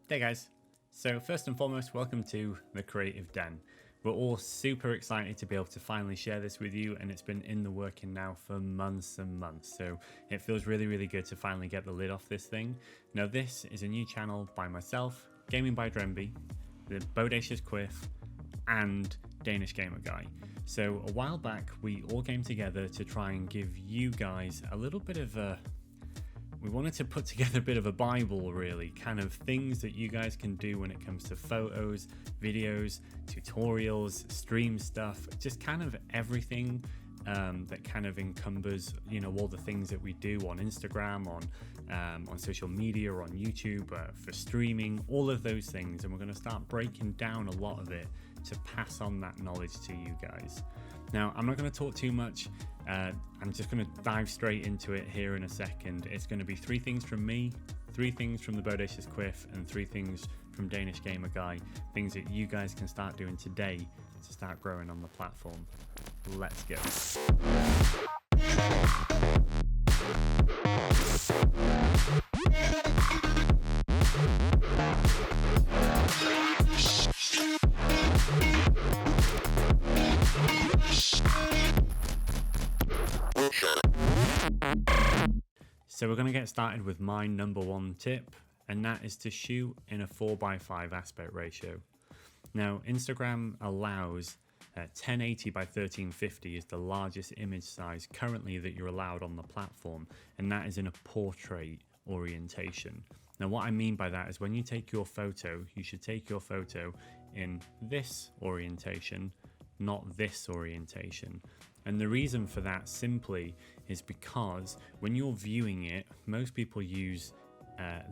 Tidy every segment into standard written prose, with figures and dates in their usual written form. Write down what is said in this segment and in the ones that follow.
Hey guys, so first and foremost, welcome to TheCreativeDen. We're all super excited to be able to finally share this with you, and it's been in the working now for months and months, so it feels really good to finally get the lid off this thing. Now this is a new channel by myself, Gaming by Drenby, the Bodacious Quiff, and Danish Gamer Guy. So a while back we all came together to try and give you guys a little bit of we wanted to put together a bit of a Bible, really, kind of things that you guys can do when it comes to photos, videos, tutorials, stream stuff, just kind of everything that kind of encumbers, you know, all the things that we do on Instagram, on social media, or on YouTube, for streaming, all of those things. And we're going to start breaking down a lot of it to pass on that knowledge to you guys. Now, I'm not going to talk too much. I'm just going to dive straight into it here in a second. It's going to be 3 things from me, 3 things from the Bodacious Quiff, and 3 things from Danish Gamer Guy. Things that you guys can start doing today to start growing on the platform. Let's go. So we're going to get started with my number 1 tip, and that is to shoot in a 4:5 aspect ratio. Now Instagram allows 1080 by 1350 is the largest image size currently that you're allowed on the platform, and that is in a portrait orientation. Now what I mean by that is when you take your photo, you should take your photo in this orientation, not this orientation. And the reason for that simply is because when you're viewing it, most people use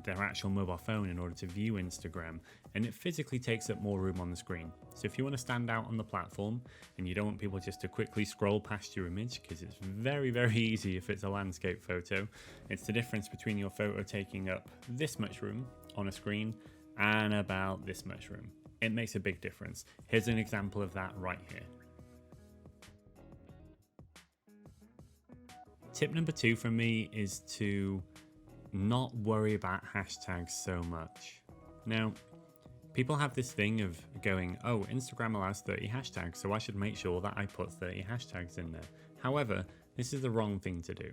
their actual mobile phone in order to view Instagram, and it physically takes up more room on the screen. So if you want to stand out on the platform and you don't want people just to quickly scroll past your image, because it's very easy if it's a landscape photo, it's the difference between your photo taking up this much room on a screen and about this much room. It makes a big difference. Here's an example of that right here. Tip number 2 from me is to not worry about hashtags so much. Now, people have this thing of going, oh, Instagram allows 30 hashtags, so I should make sure that I put 30 hashtags in there. However, this is the wrong thing to do.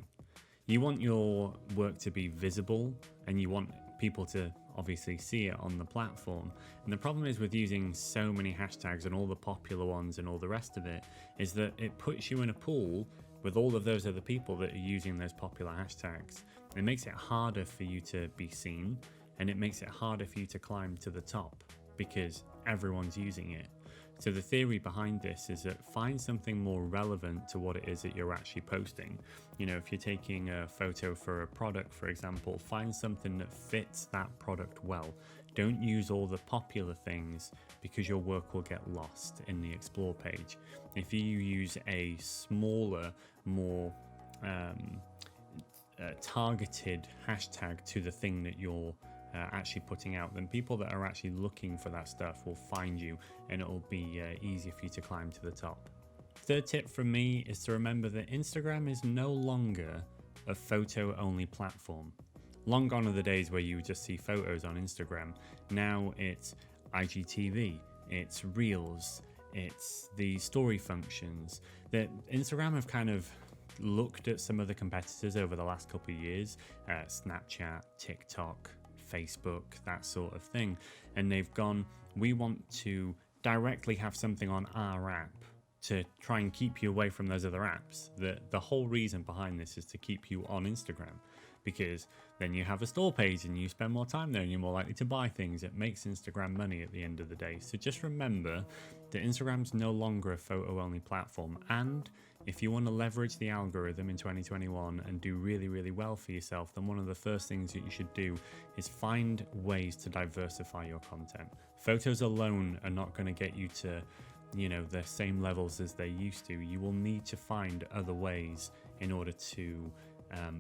You want your work to be visible, and you want people to obviously see it on the platform. And the problem is with using so many hashtags and all the popular ones and all the rest of it, is that it puts you in a pool with all of those other people that are using those popular hashtags. It makes it harder for you to be seen, and it makes it harder for you to climb to the top because everyone's using it. So the theory behind this is that find something more relevant to what it is that you're actually posting. You know, if you're taking a photo for a product, for example, find something that fits that product well. Don't use all the popular things because your work will get lost in the explore page. If you use a smaller, more targeted hashtag to the thing that you're actually putting out, then people that are actually looking for that stuff will find you, and it'll be easier for you to climb to the top. 3rd tip from me is to remember that Instagram is no longer a photo only platform. Long gone are the days where you would just see photos on Instagram. Now it's IGTV, it's Reels, it's the story functions. That Instagram have kind of looked at some of the competitors over the last couple of years, Snapchat, TikTok, Facebook, that sort of thing. And they've gone, we want to directly have something on our app to try and keep you away from those other apps. The whole reason behind this is to keep you on Instagram, because then you have a store page and you spend more time there and you're more likely to buy things. It makes Instagram money at the end of the day. So just remember that Instagram's no longer a photo only platform, and if you want to leverage the algorithm in 2021 and do really well for yourself, then one of the first things that you should do is find ways to diversify your content. Photos alone are not going to get you to, you know, the same levels as they used to. You will need to find other ways in order to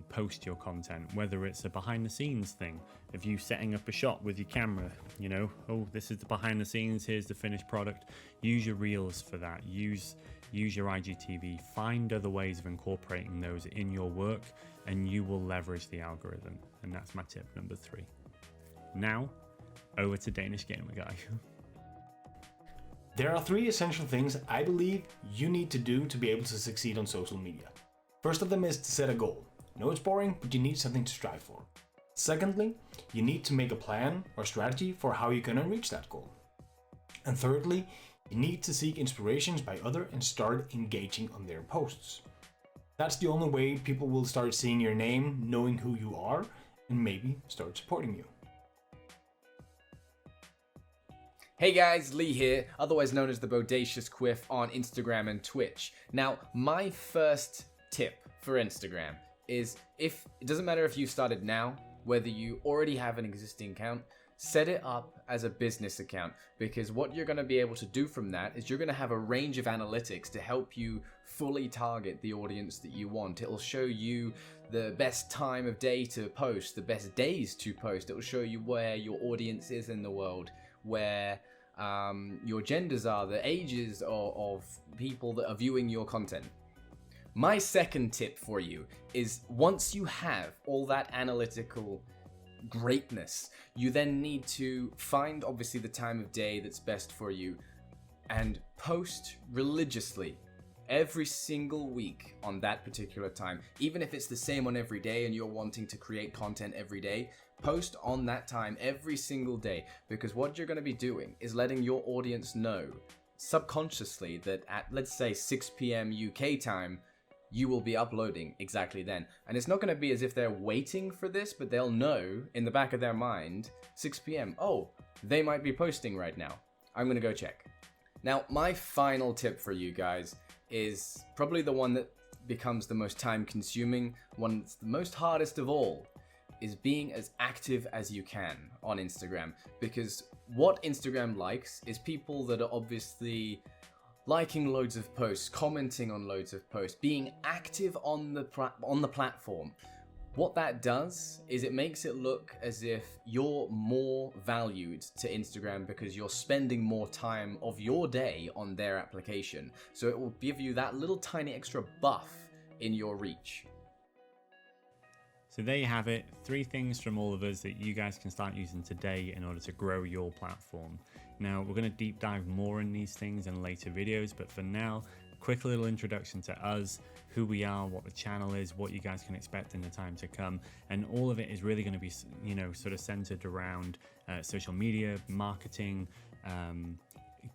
post your content, whether it's a behind the scenes thing of you setting up a shot with your camera, you know, oh, this is the behind the scenes, here's the finished product. Use your reels for that. Use your IGTV. Find other ways of incorporating those in your work, and you will leverage the algorithm. And that's my tip number 3. Now over to Danish Gamer Guy. There are 3 essential things I believe you need to do to be able to succeed on social media. First of them is to set a goal. No, it's boring, but you need something to strive for. Secondly, you need to make a plan or strategy for how you're gonna reach that goal. And thirdly, you need to seek inspirations by others and start engaging on their posts. That's the only way people will start seeing your name, knowing who you are, and maybe start supporting you. Hey guys, Lee here, otherwise known as the Bodacious Quiff on Instagram and Twitch. Now, my first tip for Instagram is it doesn't matter if you started now, whether you already have an existing account, set it up as a business account, because what you're going to be able to do from that is you're going to have a range of analytics to help you fully target the audience that you want. It'll show you the best time of day to post, the best days to post. It'll show you where your audience is in the world, where your genders are, the ages of people that are viewing your content. My second tip for you is once you have all that analytical greatness, you then need to find obviously the time of day that's best for you and post religiously every single week on that particular time. Even if it's the same on every day and you're wanting to create content every day, post on that time every single day, because what you're going to be doing is letting your audience know subconsciously that at, let's say, 6 p.m. UK time, you will be uploading exactly then. And it's not going to be as if they're waiting for this, but they'll know in the back of their mind, 6 p.m, oh, they might be posting right now. I'm going to go check. Now, my final tip for you guys is probably the one that becomes the most time consuming, one that's the most hardest of all, is being as active as you can on Instagram. Because what Instagram likes is people that are obviously liking loads of posts, commenting on loads of posts, being active on the platform. What that does is it makes it look as if you're more valued to Instagram because you're spending more time of your day on their application. So it will give you that little tiny extra buff in your reach. So there you have it, 3 things from all of us that you guys can start using today in order to grow your platform. Now, we're going to deep dive more in these things in later videos, but for now, quick little introduction to us, who we are, what the channel is, what you guys can expect in the time to come, and all of it is really going to be, you know, sort of centered around social media, marketing,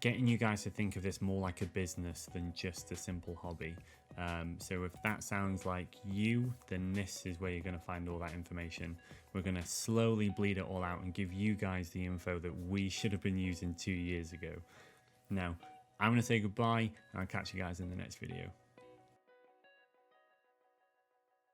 getting you guys to think of this more like a business than just a simple hobby. So if that sounds like you, then this is where you're going to find all that information. We're going to slowly bleed it all out and give you guys the info that we should have been using 2 years ago. Now, I'm going to say goodbye, and I'll catch you guys in the next video.